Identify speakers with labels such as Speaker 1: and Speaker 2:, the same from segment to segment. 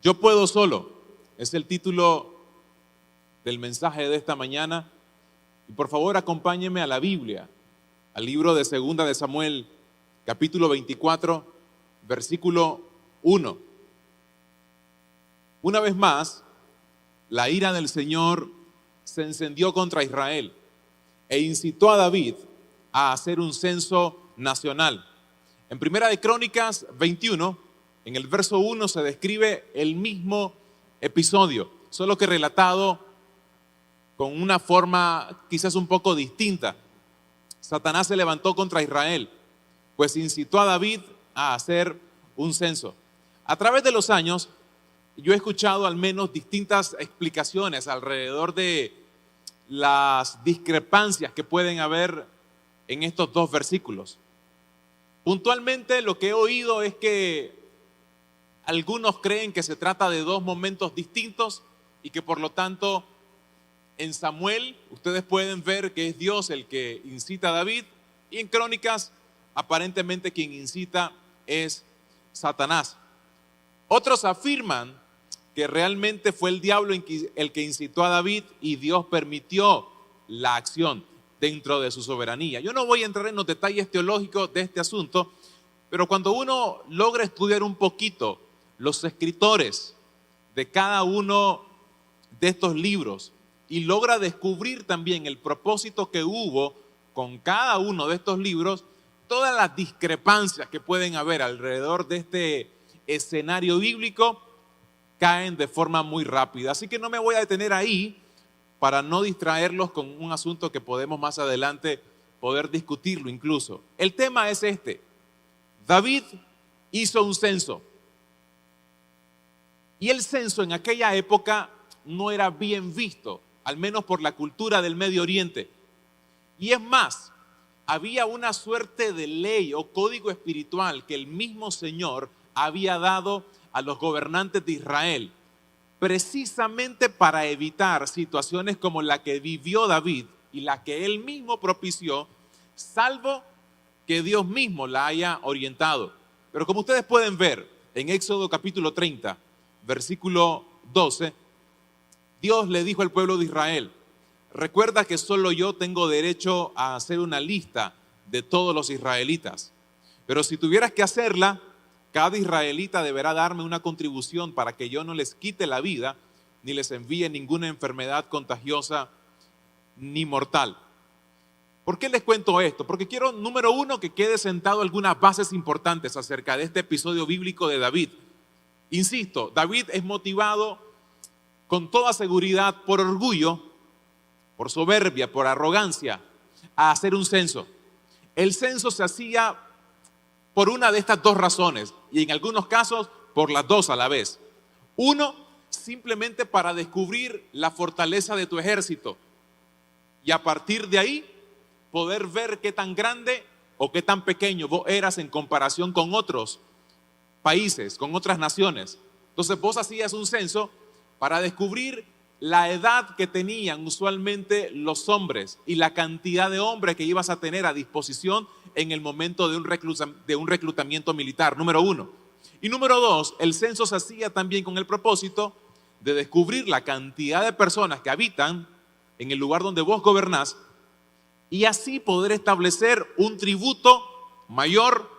Speaker 1: Yo puedo solo, es el título del mensaje de esta mañana. Y por favor acompáñenme a la Biblia, al libro de Segunda de Samuel, capítulo 24, versículo 1. Una vez más, la ira del Señor se encendió contra Israel e incitó a David a hacer un censo nacional. En Primera de Crónicas 21, en el verso 1 se describe el mismo episodio, solo que relatado con una forma quizás un poco distinta. Satanás se levantó contra Israel, pues incitó a David a hacer un censo. A través de los años, yo he escuchado al menos distintas explicaciones alrededor de las discrepancias que pueden haber en estos dos versículos. Puntualmente lo que he oído es que algunos creen que se trata de dos momentos distintos y que por lo tanto en Samuel ustedes pueden ver que es Dios el que incita a David, y en Crónicas aparentemente quien incita es Satanás. Otros afirman que realmente fue el diablo el que incitó a David y Dios permitió la acción dentro de su soberanía. Yo no voy a entrar en los detalles teológicos de este asunto, pero cuando uno logra estudiar un poquito los escritores de cada uno de estos libros y logra descubrir también el propósito que hubo con cada uno de estos libros, todas las discrepancias que pueden haber alrededor de este escenario bíblico caen de forma muy rápida. Así que no me voy a detener ahí para no distraerlos con un asunto que podemos más adelante poder discutirlo incluso. El tema es este: David hizo un censo. Y el censo en aquella época no era bien visto, al menos por la cultura del Medio Oriente. Y es más, había una suerte de ley o código espiritual que el mismo Señor había dado a los gobernantes de Israel, precisamente para evitar situaciones como la que vivió David y la que él mismo propició, salvo que Dios mismo la haya orientado. Pero como ustedes pueden ver en Éxodo capítulo 30, versículo 12, Dios le dijo al pueblo de Israel: recuerda que solo yo tengo derecho a hacer una lista de todos los israelitas, pero si tuvieras que hacerla, cada israelita deberá darme una contribución para que yo no les quite la vida, ni les envíe ninguna enfermedad contagiosa ni mortal. ¿Por qué les cuento esto? Porque quiero, número uno, que quede sentado algunas bases importantes acerca de este episodio bíblico de David. Insisto, David es motivado con toda seguridad por orgullo, por soberbia, por arrogancia, a hacer un censo. El censo se hacía por una de estas dos razones, y en algunos casos por las dos a la vez. Uno, simplemente para descubrir la fortaleza de tu ejército, y a partir de ahí poder ver qué tan grande o qué tan pequeño vos eras en comparación con otros países, con otras naciones. Entonces vos hacías un censo para descubrir la edad que tenían usualmente los hombres y la cantidad de hombres que ibas a tener a disposición en el momento de un reclutamiento militar, número uno. Y número dos, el censo se hacía también con el propósito de descubrir la cantidad de personas que habitan en el lugar donde vos gobernás y así poder establecer un tributo mayor,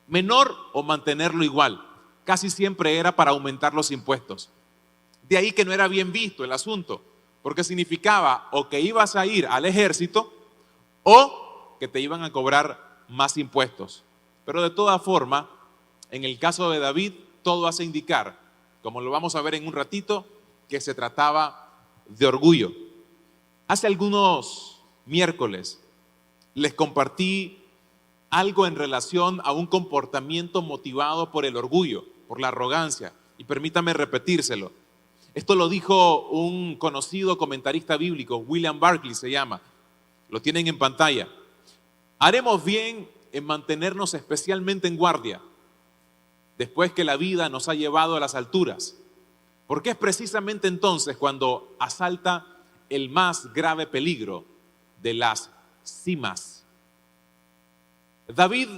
Speaker 1: menor o mantenerlo igual. Casi siempre era para aumentar los impuestos. De ahí que no era bien visto el asunto, porque significaba o que ibas a ir al ejército o que te iban a cobrar más impuestos. Pero de toda forma, en el caso de David, todo hace indicar, como lo vamos a ver en un ratito, que se trataba de orgullo. Hace algunos miércoles les compartí algo en relación a un comportamiento motivado por el orgullo, por la arrogancia, y permítame repetírselo. Esto lo dijo un conocido comentarista bíblico, William Barclay se llama, lo tienen en pantalla. Haremos bien en mantenernos especialmente en guardia, después que la vida nos ha llevado a las alturas, porque es precisamente entonces cuando asalta el más grave peligro de las cimas. David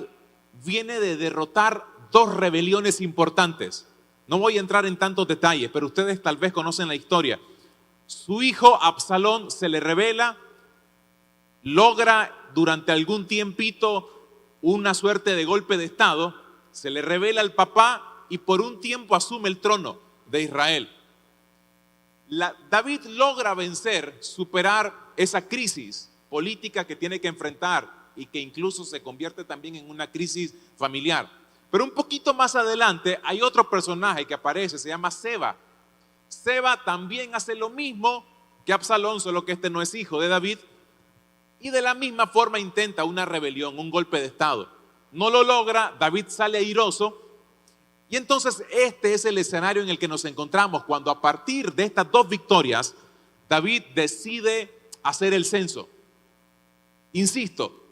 Speaker 1: viene de derrotar dos rebeliones importantes, No voy a entrar en tantos detalles, pero ustedes tal vez conocen la historia. Su hijo Absalón se le revela, logra durante algún tiempito una suerte de golpe de estado, se le revela al papá y por un tiempo asume el trono de Israel. David logra vencer, superar esa crisis política que tiene que enfrentar y que incluso se convierte también en una crisis familiar. Pero un poquito más adelante hay otro personaje que aparece, se llama Seba. Seba también hace lo mismo que Absalón, solo que este no es hijo de David, y de la misma forma intenta una rebelión, un golpe de estado. No lo logra, David sale airoso, y entonces este es el escenario en el que nos encontramos cuando a partir de estas dos victorias, David decide hacer el censo. Insisto,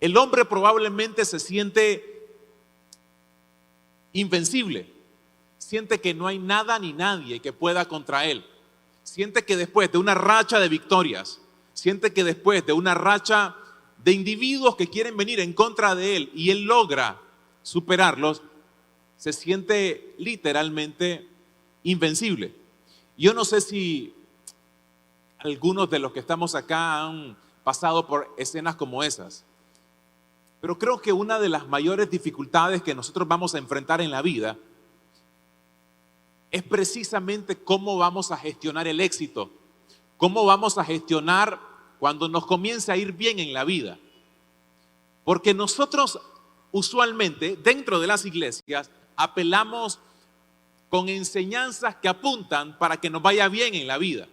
Speaker 1: el hombre probablemente se siente invencible, siente que no hay nada ni nadie que pueda contra él, siente que después de una racha de victorias, siente que después de una racha de individuos que quieren venir en contra de él y él logra superarlos, se siente literalmente invencible. Yo no sé si algunos de los que estamos acá han pasado por escenas como esas, pero creo que una de las mayores dificultades que nosotros vamos a enfrentar en la vida es precisamente cómo vamos a gestionar el éxito, cómo vamos a gestionar cuando nos comience a ir bien en la vida. Porque nosotros usualmente dentro de las iglesias apelamos con enseñanzas que apuntan para que nos vaya bien en la vida.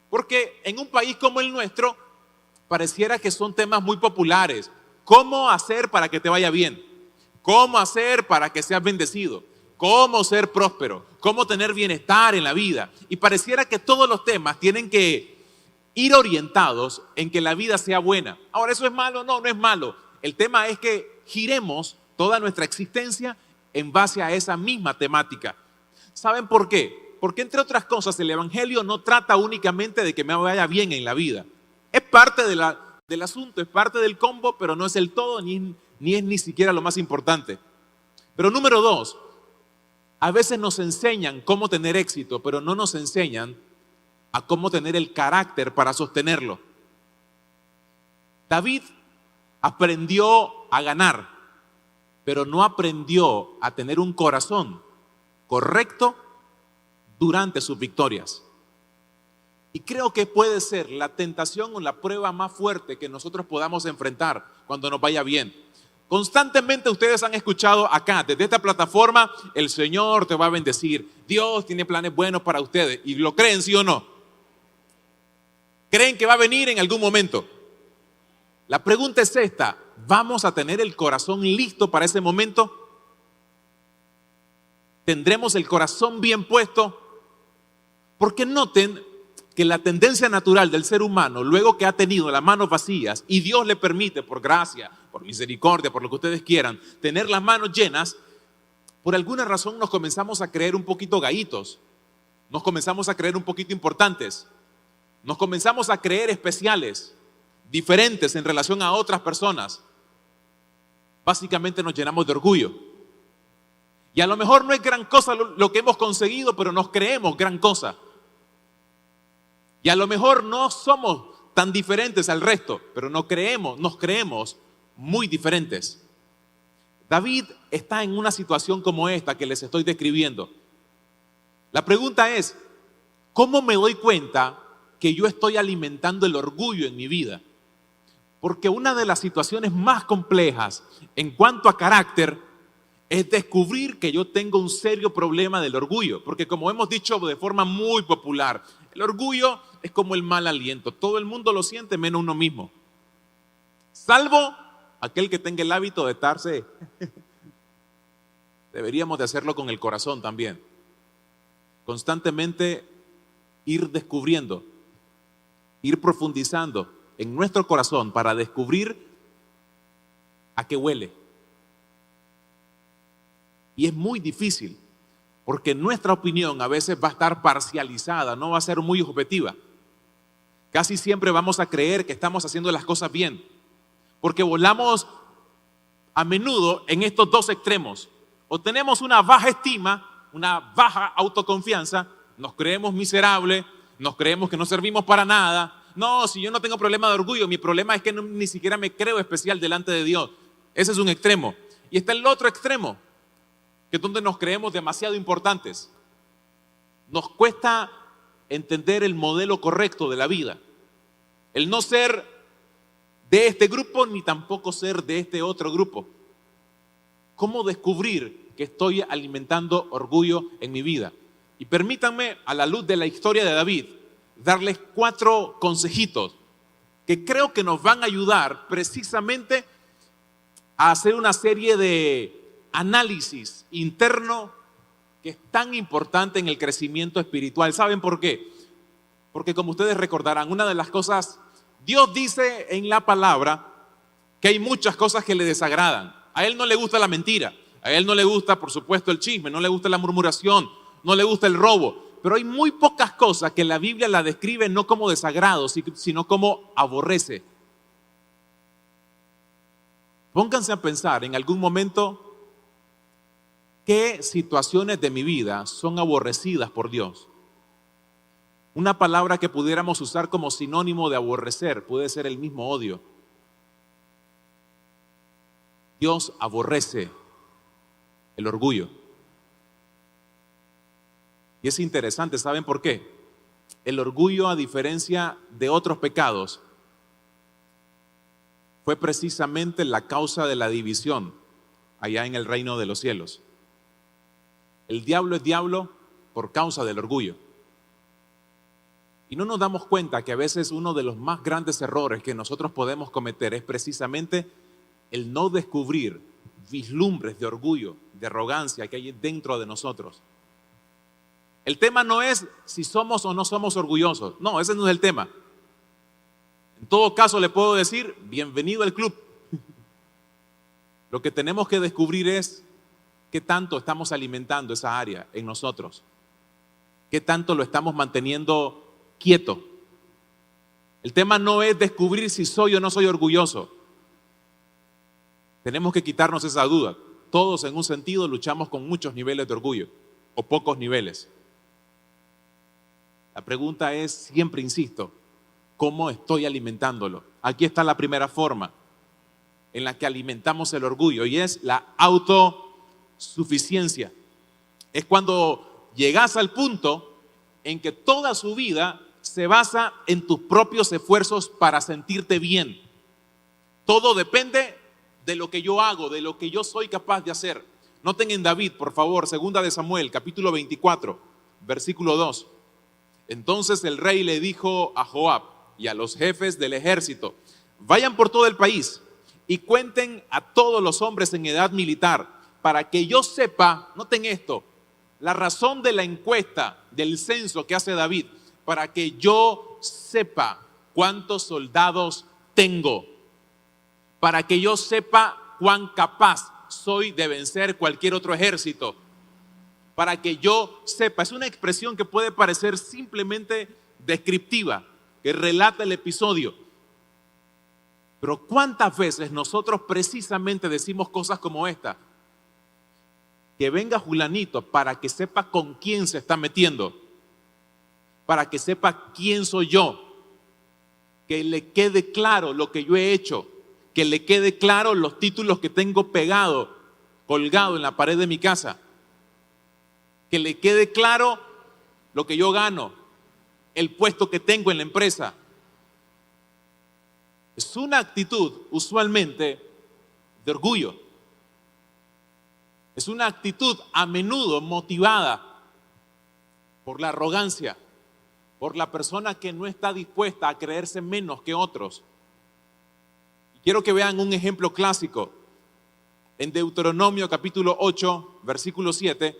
Speaker 1: Porque en un país como el nuestro pareciera que son temas muy populares. ¿Cómo hacer para que te vaya bien? ¿Cómo hacer para que seas bendecido? ¿Cómo ser próspero? ¿Cómo tener bienestar en la vida? Y pareciera que todos los temas tienen que ir orientados en que la vida sea buena. Ahora, ¿eso es malo? No, no es malo. El tema es que giremos toda nuestra existencia en base a esa misma temática. ¿Saben por qué? Porque entre otras cosas el Evangelio no trata únicamente de que me vaya bien en la vida. Es parte del asunto, es parte del combo, pero no es el todo ni es ni siquiera lo más importante. Pero número dos, a veces nos enseñan cómo tener éxito, pero no nos enseñan a cómo tener el carácter para sostenerlo. David aprendió a ganar, pero no aprendió a tener un corazón correcto durante sus victorias. Y creo que puede ser la tentación o la prueba más fuerte que nosotros podamos enfrentar cuando nos vaya bien. Constantemente ustedes han escuchado acá, desde esta plataforma, el Señor te va a bendecir. Dios tiene planes buenos para ustedes. ¿Y lo creen, sí o no? ¿Creen que va a venir en algún momento? La pregunta es esta: ¿vamos a tener el corazón listo para ese momento? ¿Tendremos el corazón bien puesto? Porque noten que la tendencia natural del ser humano, luego que ha tenido las manos vacías y Dios le permite, por gracia, por misericordia, por lo que ustedes quieran, tener las manos llenas, por alguna razón nos comenzamos a creer un poquito gaitos, nos comenzamos a creer un poquito importantes, nos comenzamos a creer especiales, diferentes en relación a otras personas. Básicamente nos llenamos de orgullo. Y a lo mejor no es gran cosa lo que hemos conseguido, pero nos creemos gran cosa. Y a lo mejor no somos tan diferentes al resto, pero nos creemos muy diferentes. David está en una situación como esta que les estoy describiendo. La pregunta es, ¿cómo me doy cuenta que yo estoy alimentando el orgullo en mi vida? Porque una de las situaciones más complejas en cuanto a carácter es descubrir que yo tengo un serio problema del orgullo. Porque como hemos dicho de forma muy popular, el orgullo es como el mal aliento. Todo el mundo lo siente menos uno mismo. Salvo aquel que tenga el hábito de estarse. Deberíamos de hacerlo con el corazón también. Constantemente ir descubriendo, ir profundizando en nuestro corazón para descubrir a qué huele. Y es muy difícil, porque nuestra opinión a veces va a estar parcializada, no va a ser muy objetiva. Casi siempre vamos a creer que estamos haciendo las cosas bien, porque volamos a menudo en estos dos extremos. O tenemos una baja estima una baja autoconfianza, nos creemos miserables, nos creemos que no servimos para nada. No, si yo no tengo problema de orgullo, mi problema es que ni siquiera me creo especial delante de Dios. Ese es un extremo. Y está el otro extremo, que es donde nos creemos demasiado importantes. Nos cuesta entender el modelo correcto de la vida. El no ser de este grupo ni tampoco ser de este otro grupo. ¿Cómo descubrir que estoy alimentando orgullo en mi vida? Y permítanme, a la luz de la historia de David, darles 4 consejitos que creo que nos van a ayudar precisamente a hacer una serie de análisis interno que es tan importante en el crecimiento espiritual. ¿Saben por qué? Porque como ustedes recordarán, una de las cosas, Dios dice en la palabra que hay muchas cosas que le desagradan. A Él no le gusta la mentira, a Él no le gusta, por supuesto, el chisme, no le gusta la murmuración, no le gusta el robo. Pero hay muy pocas cosas que la Biblia la describe no como desagrado, sino como aborrece. Pónganse a pensar en algún momento qué situaciones de mi vida son aborrecidas por Dios. Una palabra que pudiéramos usar como sinónimo de aborrecer puede ser el mismo odio. Dios aborrece el orgullo. Y es interesante, ¿saben por qué? El orgullo, a diferencia de otros pecados, fue precisamente la causa de la división allá en el reino de los cielos. El diablo es diablo por causa del orgullo. Y no nos damos cuenta que a veces uno de los más grandes errores que nosotros podemos cometer es precisamente el no descubrir vislumbres de orgullo, de arrogancia que hay dentro de nosotros. El tema no es si somos o no somos orgullosos. No, ese no es el tema. En todo caso le puedo decir, bienvenido al club. Lo que tenemos que descubrir es qué tanto estamos alimentando esa área en nosotros. Qué tanto lo estamos manteniendo quieto. El tema no es descubrir si soy o no soy orgulloso. Tenemos que quitarnos esa duda. Todos en un sentido luchamos con muchos niveles de orgullo o pocos niveles. La pregunta es, siempre insisto, ¿cómo estoy alimentándolo? Aquí está la primera forma en la que alimentamos el orgullo y es la autosuficiencia. Es cuando llegas al punto en que toda su vida se basa en tus propios esfuerzos para sentirte bien. Todo depende de lo que yo hago, de lo que yo soy capaz de hacer. Noten en David, por favor, 2 de Samuel, capítulo 24, versículo 2. Entonces el rey le dijo a Joab y a los jefes del ejército: vayan por todo el país y cuenten a todos los hombres en edad militar para que yo sepa, noten esto, la razón de la encuesta del censo que hace David, para que yo sepa cuántos soldados tengo, para que yo sepa cuán capaz soy de vencer cualquier otro ejército. Para que yo sepa, es una expresión que puede parecer simplemente descriptiva, que relata el episodio. Pero ¿cuántas veces nosotros precisamente decimos cosas como esta? Que venga Julanito para que sepa con quién se está metiendo, para que sepa quién soy yo, que le quede claro lo que yo he hecho, que le quede claro los títulos que tengo pegado, colgado en la pared de mi casa. Que le quede claro lo que yo gano, el puesto que tengo en la empresa. Es una actitud usualmente de orgullo. Es una actitud a menudo motivada por la arrogancia, por la persona que no está dispuesta a creerse menos que otros. Y quiero que vean un ejemplo clásico. En Deuteronomio capítulo 8, versículo 7,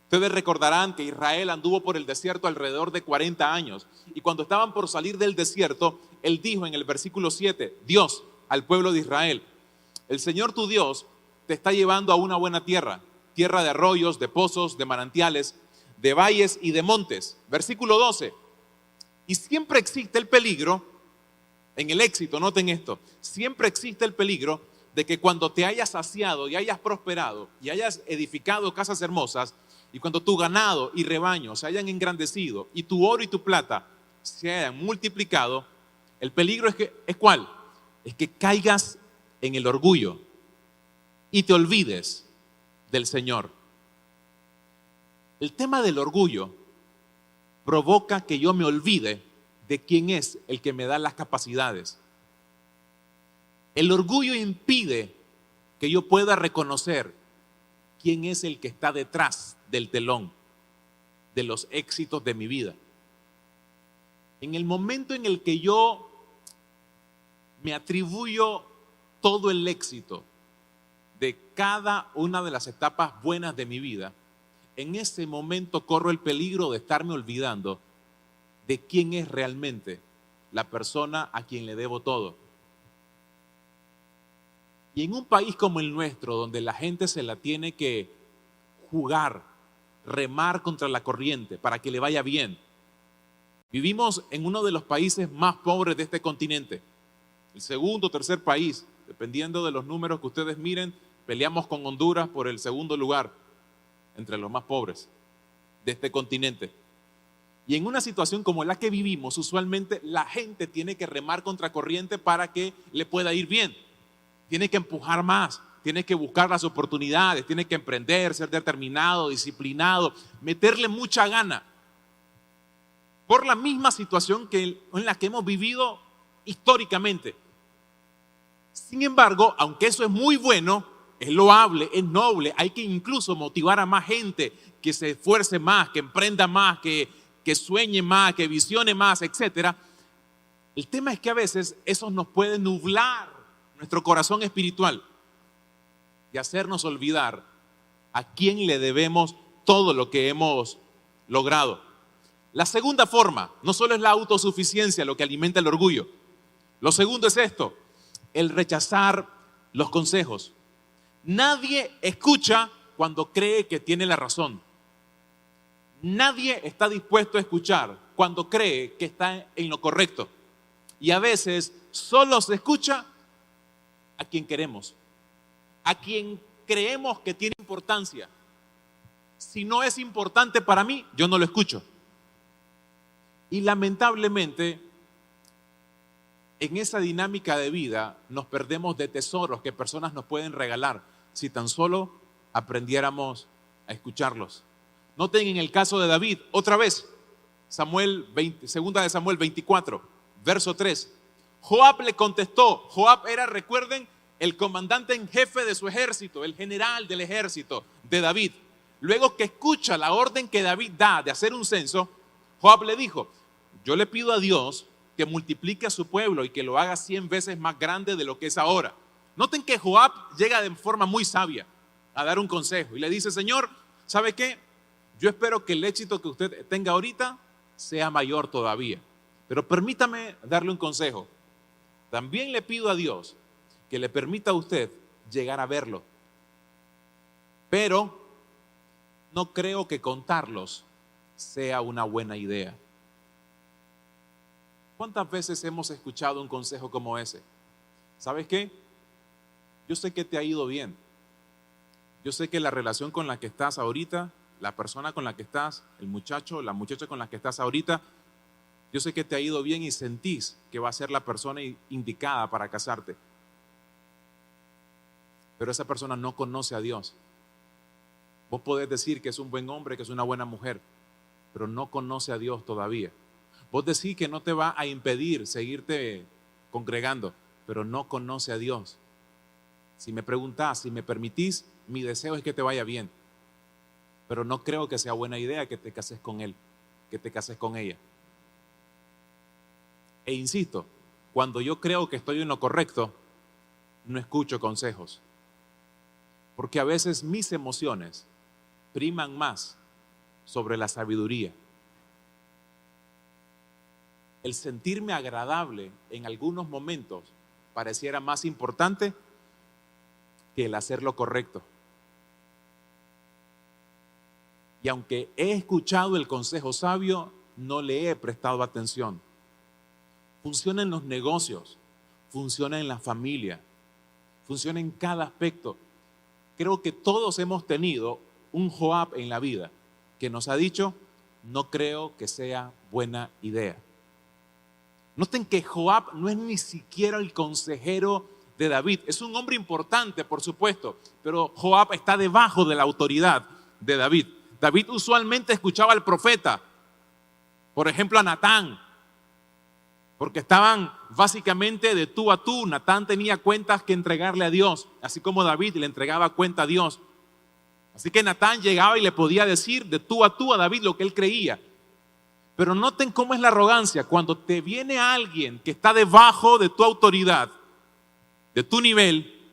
Speaker 1: ustedes recordarán que Israel anduvo por el desierto alrededor de 40 años. Y cuando estaban por salir del desierto, Él dijo en el versículo 7, Dios al pueblo de Israel: el Señor tu Dios te está llevando a una buena tierra, tierra de arroyos, de pozos, de manantiales, de valles y de montes. Versículo 12, y siempre existe el peligro, en el éxito, noten esto, siempre existe el peligro de que cuando te hayas saciado y hayas prosperado y hayas edificado casas hermosas, y cuando tu ganado y rebaño se hayan engrandecido y tu oro y tu plata se hayan multiplicado, el peligro ¿es cuál? Es que caigas en el orgullo y te olvides del Señor. El tema del orgullo provoca que yo me olvide de quién es el que me da las capacidades. El orgullo impide que yo pueda reconocer quién es el que está detrás del telón de los éxitos de mi vida. En el momento en el que yo me atribuyo todo el éxito de cada una de las etapas buenas de mi vida, en ese momento corro el peligro de estarme olvidando de quién es realmente la persona a quien le debo todo. Y en un país como el nuestro, donde la gente se la tiene que jugar, remar contra la corriente para que le vaya bien, vivimos en uno de los países más pobres de este continente. El segundo o tercer país, dependiendo de los números que ustedes miren, peleamos con Honduras por el segundo lugar entre los más pobres de este continente. Y en una situación como la que vivimos, usualmente la gente tiene que remar contra corriente para que le pueda ir bien. Tiene que empujar más, tiene que buscar las oportunidades, tiene que emprender, ser determinado, disciplinado, meterle mucha gana. Por la misma situación en la que hemos vivido históricamente. Sin embargo, aunque eso es muy bueno, es loable, es noble, hay que incluso motivar a más gente que se esfuerce más, que emprenda más, que sueñe más, que visione más, etc. El tema es que a veces eso nos puede nublar nuestro corazón espiritual y hacernos olvidar a quién le debemos todo lo que hemos logrado. La segunda forma, no solo es la autosuficiencia lo que alimenta el orgullo. Lo segundo es esto, el rechazar los consejos. Nadie escucha cuando cree que tiene la razón. Nadie está dispuesto a escuchar cuando cree que está en lo correcto. Y a veces solo se escucha a quien queremos, a quien creemos que tiene importancia. Si no es importante para mí, yo no lo escucho. Y lamentablemente, en esa dinámica de vida nos perdemos de tesoros que personas nos pueden regalar si tan solo aprendiéramos a escucharlos. Noten en el caso de David, otra vez, segunda de Samuel 24, verso 3. Joab le contestó. Joab era, recuerden, el comandante en jefe de su ejército, el general del ejército de David. Luego que escucha la orden que David da de hacer un censo, Joab le dijo, yo le pido a Dios que multiplique a su pueblo y que lo haga 100 veces más grande de lo que es ahora. Noten que Joab llega de forma muy sabia a dar un consejo y le dice, Señor, ¿sabe qué? Yo espero que el éxito que usted tenga ahorita sea mayor todavía. Pero permítame darle un consejo. También le pido a Dios que le permita a usted llegar a verlo. Pero no creo que contarlos sea una buena idea. ¿Cuántas veces hemos escuchado un consejo como ese? ¿Sabes qué? Yo sé que te ha ido bien. Yo sé que la relación con la que estás ahorita, la persona con la que estás, el muchacho, la muchacha con la que estás ahorita, yo sé que te ha ido bien y sentís que va a ser la persona indicada para casarte. Pero esa persona no conoce a Dios. Vos podés decir que es un buen hombre, que es una buena mujer, pero no conoce a Dios todavía. Vos decís que no te va a impedir seguirte congregando, pero no conoce a Dios. Si me preguntás, si me permitís, mi deseo es que te vaya bien. Pero no creo que sea buena idea que te cases con él, que te cases con ella. E insisto, cuando yo creo que estoy en lo correcto, no escucho consejos. Porque a veces mis emociones priman más sobre la sabiduría. El sentirme agradable en algunos momentos pareciera más importante que el hacer lo correcto. Y aunque he escuchado el consejo sabio, no le he prestado atención. Funciona en los negocios, funciona en la familia, funciona en cada aspecto. Creo que todos hemos tenido un Joab en la vida, que nos ha dicho, no creo que sea buena idea. Noten que Joab no es ni siquiera el consejero de David. Es un hombre importante, por supuesto, pero Joab está debajo de la autoridad de David. David usualmente escuchaba al profeta, por ejemplo a Natán, porque estaban básicamente de tú a tú. Natán tenía cuentas que entregarle a Dios, así como David le entregaba cuenta a Dios. Así que Natán llegaba y le podía decir de tú a David lo que él creía. Pero noten cómo es la arrogancia. Cuando te viene alguien que está debajo de tu autoridad, de tu nivel,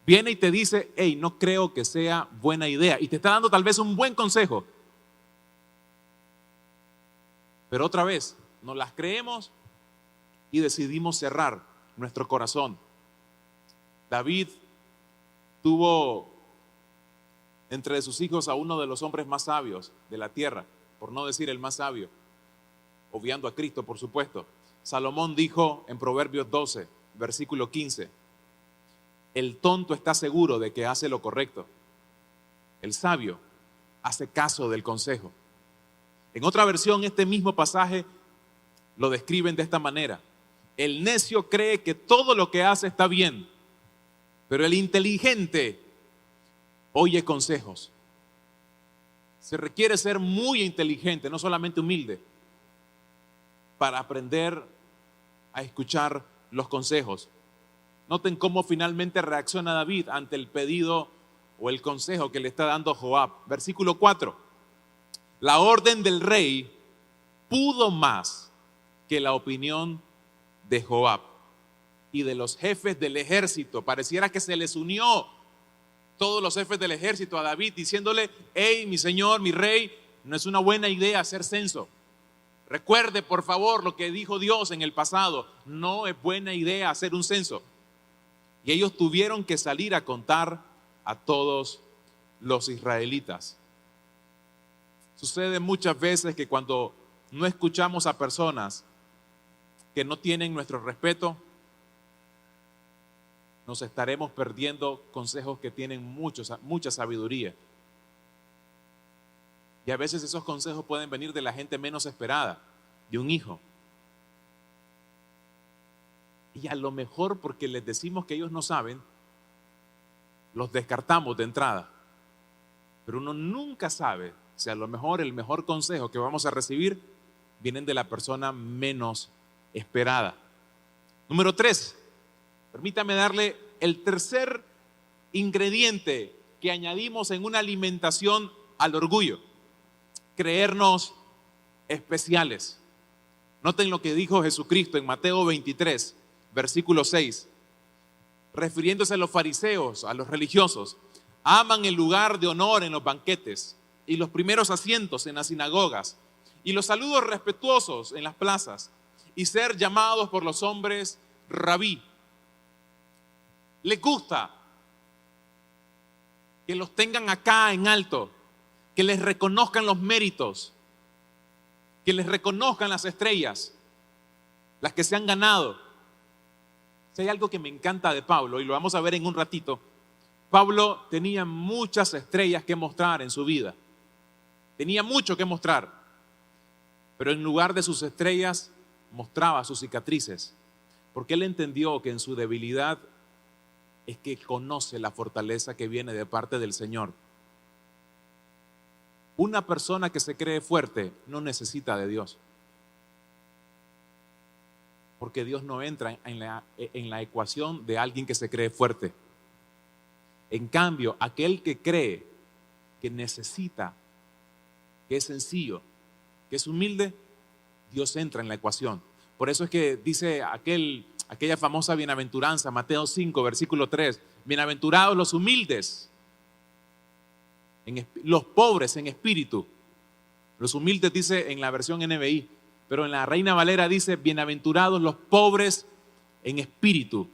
Speaker 1: viene y te dice, hey, no creo que sea buena idea. Y te está dando tal vez un buen consejo. Pero otra vez, nos las creemos y decidimos cerrar nuestro corazón. David tuvo entre sus hijos a uno de los hombres más sabios de la tierra, por no decir el más sabio, obviando a Cristo, por supuesto. Salomón dijo en Proverbios 12, versículo 15, el tonto está seguro de que hace lo correcto. El sabio hace caso del consejo. En otra versión, este mismo pasaje lo describen de esta manera. El necio cree que todo lo que hace está bien, pero el inteligente oye consejos. Se requiere ser muy inteligente, no solamente humilde, para aprender a escuchar los consejos. Noten cómo finalmente reacciona David ante el pedido o el consejo que le está dando Joab. Versículo 4. La orden del rey pudo más que la opinión de Joab y de los jefes del ejército. Pareciera que se les unió todos los jefes del ejército a David diciéndole, hey, mi señor, mi rey, no es una buena idea hacer censo. Recuerde, por favor, lo que dijo Dios en el pasado. No es buena idea hacer un censo. Y ellos tuvieron que salir a contar a todos los israelitas. Sucede muchas veces que cuando no escuchamos a personas que no tienen nuestro respeto, nos estaremos perdiendo consejos que tienen mucha sabiduría. Y a veces esos consejos pueden venir de la gente menos esperada, de un hijo. Y a lo mejor porque les decimos que ellos no saben, los descartamos de entrada. Pero uno nunca sabe si a lo mejor el mejor consejo que vamos a recibir vienen de la persona menos esperada. Número 3. Permítame darle el tercer ingrediente que añadimos en una alimentación al orgullo. Creernos especiales. Noten lo que dijo Jesucristo en Mateo 23, versículo 6. Refiriéndose a los fariseos, a los religiosos. Aman el lugar de honor en los banquetes y los primeros asientos en las sinagogas y los saludos respetuosos en las plazas y ser llamados por los hombres rabí. Les gusta que los tengan acá en alto, que les reconozcan los méritos, que les reconozcan las estrellas, las que se han ganado. Si hay algo que me encanta de Pablo, y lo vamos a ver en un ratito, Pablo tenía muchas estrellas que mostrar en su vida. Tenía mucho que mostrar, pero en lugar de sus estrellas mostraba sus cicatrices, porque él entendió que en su debilidad es que conoce la fortaleza que viene de parte del Señor. Una persona que se cree fuerte no necesita de Dios, porque Dios no entra en la ecuación de alguien que se cree fuerte. En cambio, aquel que cree que necesita, que es sencillo, que es humilde, Dios entra en la ecuación. Por eso es que dice aquella famosa bienaventuranza, Mateo 5, versículo 3, bienaventurados los humildes, los pobres en espíritu. Los humildes dice en la versión NBI, pero en la Reina Valera dice, bienaventurados los pobres en espíritu.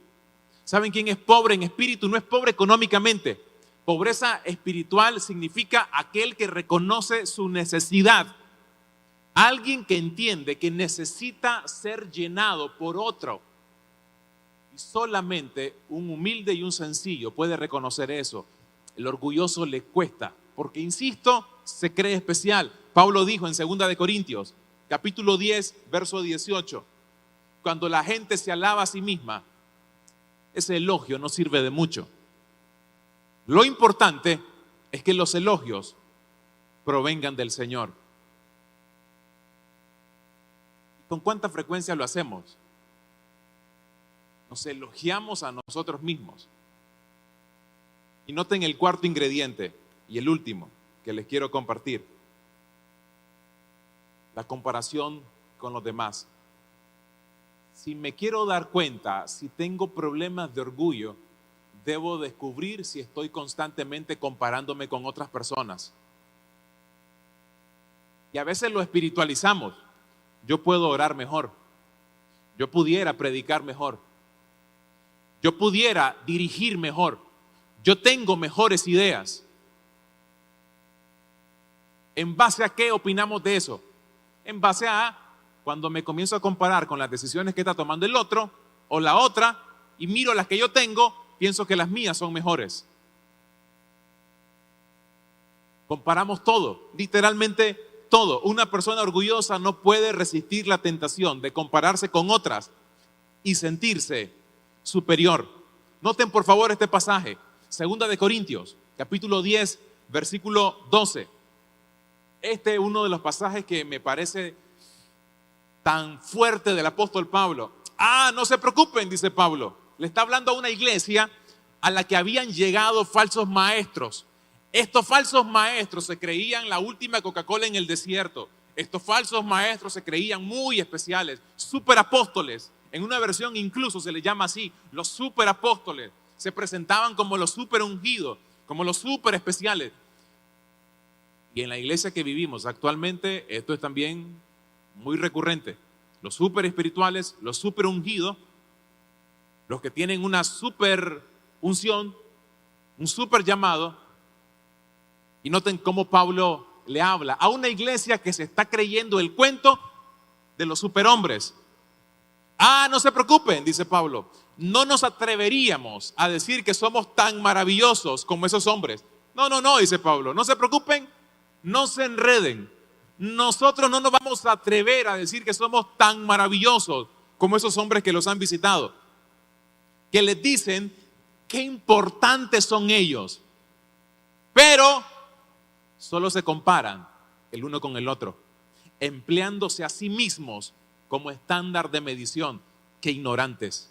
Speaker 1: ¿Saben quién es pobre en espíritu? No es pobre económicamente. Pobreza espiritual significa aquel que reconoce su necesidad. Alguien que entiende que necesita ser llenado por otro. Y solamente un humilde y un sencillo puede reconocer eso. El orgulloso le cuesta, porque insisto, se cree especial. Pablo dijo en 2 capítulo 10, verso 18, cuando la gente se alaba a sí misma, ese elogio no sirve de mucho. Lo importante es que los elogios provengan del Señor. ¿Con cuánta frecuencia lo hacemos? Nos elogiamos a nosotros mismos. Y noten el cuarto ingrediente y el último que les quiero compartir: la comparación con los demás. Si me quiero dar cuenta, si tengo problemas de orgullo, debo descubrir si estoy constantemente comparándome con otras personas. Y a veces lo espiritualizamos. Yo puedo orar mejor. Yo pudiera predicar mejor. Yo pudiera dirigir mejor. Yo tengo mejores ideas. ¿En base a qué opinamos de eso? En base a cuando me comienzo a comparar con las decisiones que está tomando el otro o la otra y miro las que yo tengo, pienso que las mías son mejores. Comparamos todo, literalmente todo. Una persona orgullosa no puede resistir la tentación de compararse con otras y sentirse superior. Noten por favor este pasaje, 2 Corintios, capítulo 10, versículo 12. Este es uno de los pasajes que me parece tan fuerte del apóstol Pablo. No se preocupen, dice Pablo. Le está hablando a una iglesia a la que habían llegado falsos maestros. Estos falsos maestros se creían la última Coca-Cola en el desierto. Estos falsos maestros se creían muy especiales, superapóstoles. En una versión incluso se les llama así, los superapóstoles. Se presentaban como los super ungidos, como los super especiales. Y en la iglesia que vivimos actualmente, esto es también muy recurrente. Los super espirituales, los super ungidos, los que tienen una super unción, un super llamado. Y noten cómo Pablo le habla a una iglesia que se está creyendo el cuento de los superhombres. No se preocupen, dice Pablo. No nos atreveríamos a decir que somos tan maravillosos como esos hombres. No, dice Pablo. No se preocupen, no se enreden. Nosotros no nos vamos a atrever a decir que somos tan maravillosos como esos hombres que los han visitado, que les dicen qué importantes son ellos, pero solo se comparan el uno con el otro, empleándose a sí mismos como estándar de medición. ¡Qué ignorantes!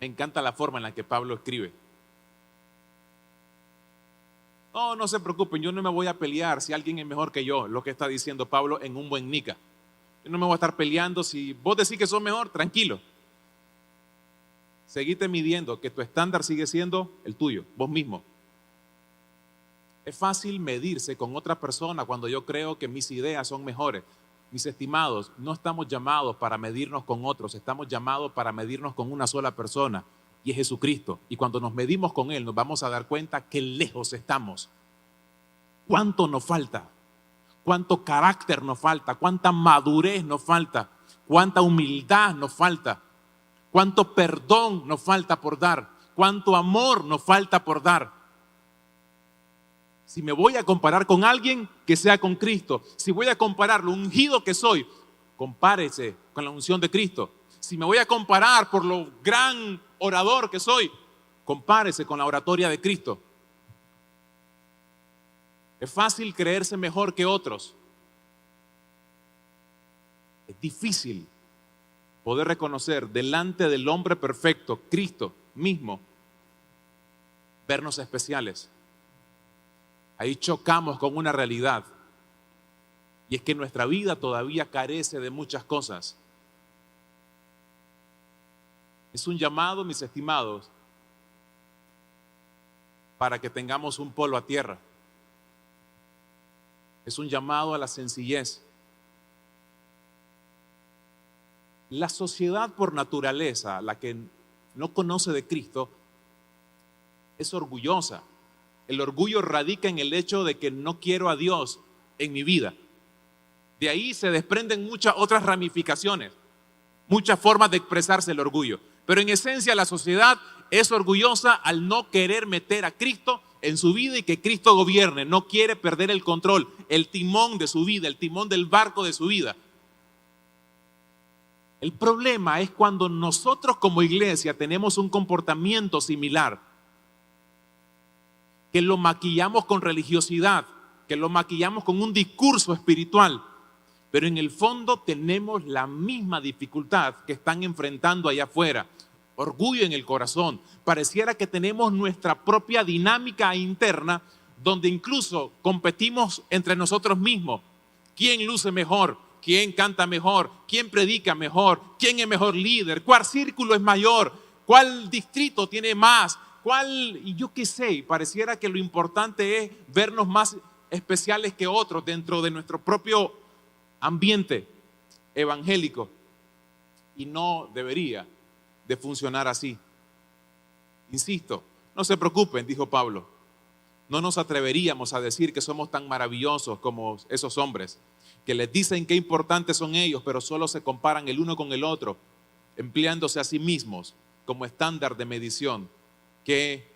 Speaker 1: Me encanta la forma en la que Pablo escribe. No se preocupen, yo no me voy a pelear si alguien es mejor que yo, lo que está diciendo Pablo en un buen nica. Yo no me voy a estar peleando si vos decís que sos mejor, tranquilo. Seguite midiendo que tu estándar sigue siendo el tuyo, vos mismo. Es fácil medirse con otra persona cuando yo creo que mis ideas son mejores. Mis estimados, no estamos llamados para medirnos con otros, estamos llamados para medirnos con una sola persona, y es Jesucristo. Y cuando nos medimos con Él, nos vamos a dar cuenta que lejos estamos. ¿Cuánto nos falta? ¿Cuánto carácter nos falta? ¿Cuánta madurez nos falta? ¿Cuánta humildad nos falta? ¿Cuánto perdón nos falta por dar? ¿Cuánto amor nos falta por dar? Si me voy a comparar con alguien, que sea con Cristo. Si voy a comparar lo ungido que soy, compárese con la unción de Cristo. Si me voy a comparar por lo gran orador que soy, compárese con la oratoria de Cristo. Es fácil creerse mejor que otros. Es difícil poder reconocer delante del hombre perfecto, Cristo mismo, vernos especiales. Ahí chocamos con una realidad, y es que nuestra vida todavía carece de muchas cosas. Es un llamado, mis estimados, para que tengamos un polo a tierra. Es un llamado a la sencillez. La sociedad por naturaleza, la que no conoce de Cristo, es orgullosa. El orgullo radica en el hecho de que no quiero a Dios en mi vida. De ahí se desprenden muchas otras ramificaciones, muchas formas de expresarse el orgullo. Pero en esencia la sociedad es orgullosa al no querer meter a Cristo en su vida y que Cristo gobierne. No quiere perder el control, el timón de su vida, el timón del barco de su vida. El problema es cuando nosotros como iglesia tenemos un comportamiento similar, que lo maquillamos con religiosidad, que lo maquillamos con un discurso espiritual, pero en el fondo tenemos la misma dificultad que están enfrentando allá afuera. Orgullo en el corazón. Pareciera que tenemos nuestra propia dinámica interna, donde incluso competimos entre nosotros mismos. ¿Quién luce mejor? ¿Quién canta mejor? ¿Quién predica mejor? ¿Quién es mejor líder? ¿Cuál círculo es mayor? ¿Cuál distrito tiene más? Y yo qué sé, pareciera que lo importante es vernos más especiales que otros dentro de nuestro propio ambiente evangélico. Y no debería de funcionar así. Insisto, no se preocupen, dijo Pablo. No nos atreveríamos a decir que somos tan maravillosos como esos hombres, que les dicen qué importantes son ellos, pero solo se comparan el uno con el otro, empleándose a sí mismos como estándar de medición. Qué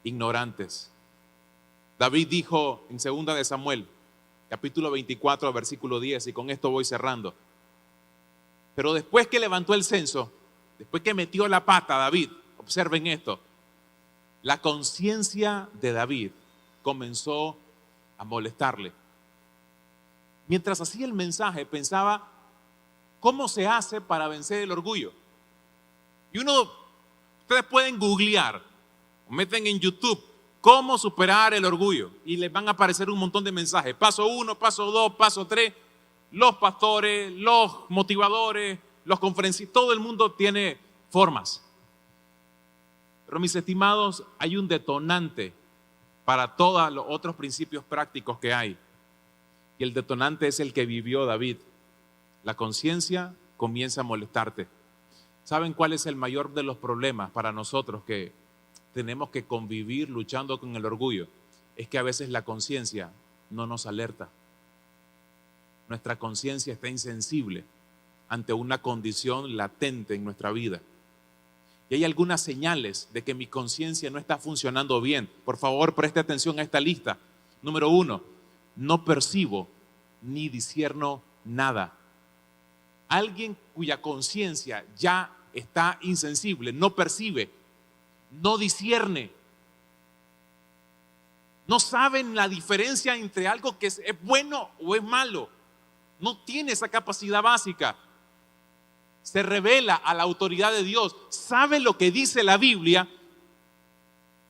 Speaker 1: ignorantes. David dijo en 2 de Samuel, capítulo 24, versículo 10, y con esto voy cerrando. Pero después que levantó el censo, después que metió la pata David, observen esto, la conciencia de David comenzó a molestarle. Mientras hacía el mensaje, pensaba, ¿cómo se hace para vencer el orgullo? Y ustedes pueden googlear, meten en YouTube, cómo superar el orgullo, y les van a aparecer un montón de mensajes. Paso 1, paso 2, paso 3, los pastores, los motivadores, los conferencistas, todo el mundo tiene formas. Pero mis estimados, hay un detonante para todos los otros principios prácticos que hay. Y el detonante es el que vivió David. La conciencia comienza a molestarte. ¿Saben cuál es el mayor de los problemas para nosotros que tenemos que convivir luchando con el orgullo? Es que a veces la conciencia no nos alerta. Nuestra conciencia está insensible ante una condición latente en nuestra vida. Y hay algunas señales de que mi conciencia no está funcionando bien. Por favor, preste atención a esta lista. Número 1, no percibo ni discierno nada. Alguien cuya conciencia ya está insensible, no percibe, no discierne. No saben la diferencia entre algo que es bueno o es malo. No tiene esa capacidad básica. Se revela a la autoridad de Dios, sabe lo que dice la Biblia.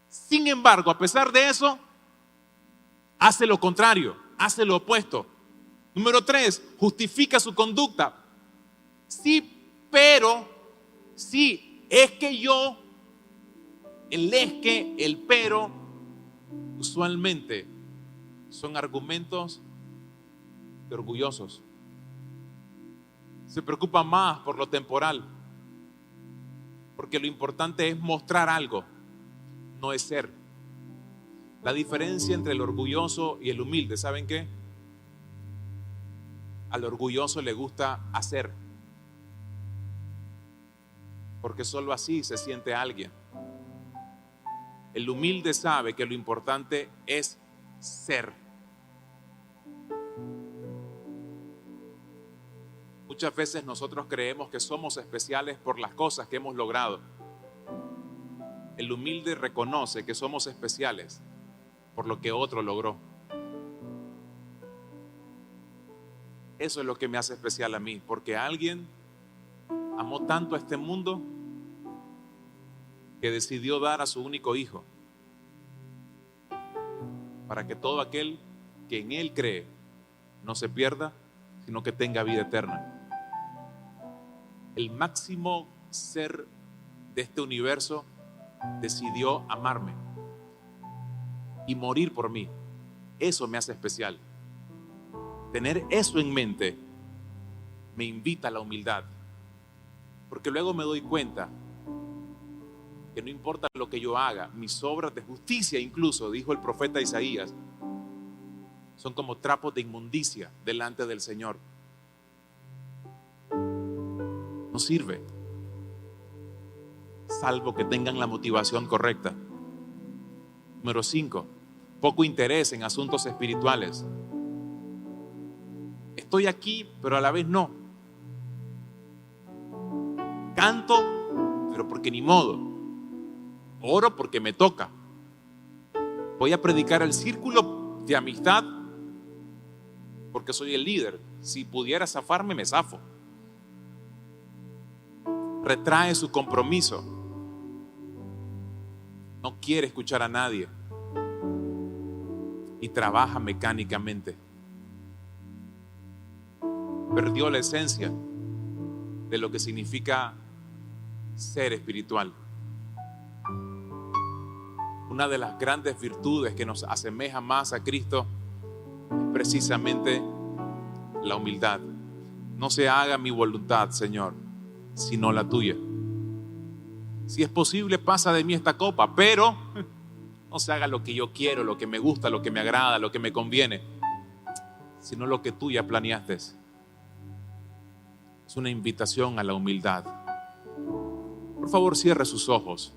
Speaker 1: Sin embargo, a pesar de eso, hace lo contrario, hace lo opuesto. Número 3, justifica su conducta. Sí, pero, sí, es que yo, el pero, usualmente son argumentos de orgullosos. Se preocupa más por lo temporal, porque lo importante es mostrar algo, no es ser. La diferencia entre el orgulloso y el humilde, ¿saben qué? Al orgulloso le gusta hacer, porque solo así se siente alguien. El humilde sabe que lo importante es ser. Muchas veces nosotros creemos que somos especiales por las cosas que hemos logrado. El humilde reconoce que somos especiales por lo que otro logró. Eso es lo que me hace especial a mí, porque alguien amó tanto a este mundo que decidió dar a su único hijo para que todo aquel que en él cree no se pierda, sino que tenga vida eterna. El máximo ser de este universo decidió amarme y morir por mí. Eso me hace especial. Tener eso en mente me invita a la humildad, porque luego me doy cuenta que no importa lo que yo haga, mis obras de justicia, incluso, dijo el profeta Isaías, son como trapos de inmundicia delante del Señor. No sirve. salvo que tengan la motivación correcta. Número 5, poco interés en asuntos espirituales. Estoy aquí, pero a la vez no. Canto, pero porque ni modo. Oro porque me toca. Voy a predicar el círculo de amistad porque soy el líder. Si pudiera zafarme, me zafo. Retrae su compromiso. No quiere escuchar a nadie. Y trabaja mecánicamente. Perdió la esencia de lo que significa ser espiritual. Una de las grandes virtudes que nos asemeja más a Cristo es precisamente la humildad. No se haga mi voluntad, Señor, sino la tuya. Si es posible, pasa de mí esta copa, pero no se haga lo que yo quiero, lo que me gusta, lo que me agrada, lo que me conviene, sino lo que tú ya planeaste. Es una invitación a la humildad. Por favor, cierre sus ojos.